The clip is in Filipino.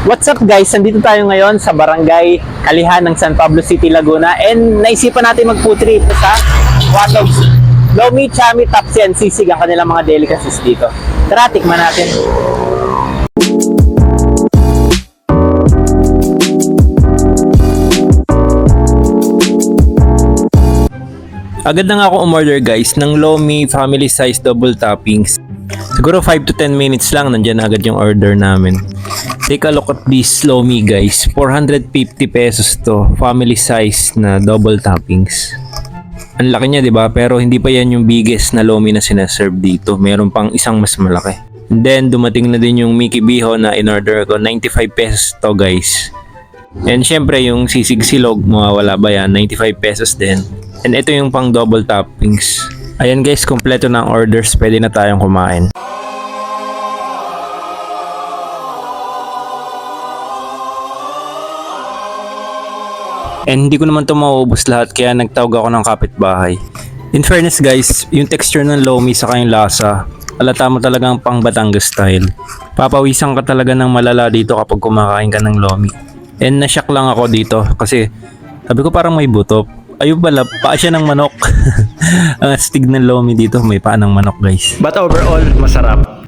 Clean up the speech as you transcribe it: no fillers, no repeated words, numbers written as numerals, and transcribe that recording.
What's up guys? Nandito tayo ngayon sa Barangay Kalihan ng San Pablo City, Laguna, and naisipan natin mag-food trip sa Watog's Lomi, Chami, Tapsi, and Sisig, ang kanilang mga delicacies dito. Tara, tikman natin. Agad na nga ako umorder guys ng Lomi family size double toppings. Siguro 5 to 10 minutes lang, nandyan agad yung order namin. Take a look at this Lomi guys, 450 pesos to, family size na double toppings. Ang laki niya, 'di ba? Pero hindi pa yan yung biggest na Lomi na sinaserve dito. Meron pang isang mas malaki. And then dumating na din yung Mickey Biho na in-order ko, 95 pesos to guys. And syempre yung sisig silog, mawawala ba yan? 95 pesos din. And ito yung pang double toppings. Ayan guys, kompleto na ang orders, pwede na tayong kumain. And hindi ko naman ito mauubos lahat, kaya nagtawag ako ng kapitbahay. In fairness guys, yung texture ng Lomi saka yung lasa, alata mo talagang pang Batangas style. Papawisan ka talaga ng malala dito kapag kumakain ka ng Lomi. And nashock lang ako dito kasi sabi ko parang may buto. Ayun pala, paa siya ng manok. Ang astig ng Lomi dito, may paa ng manok guys. But overall, masarap.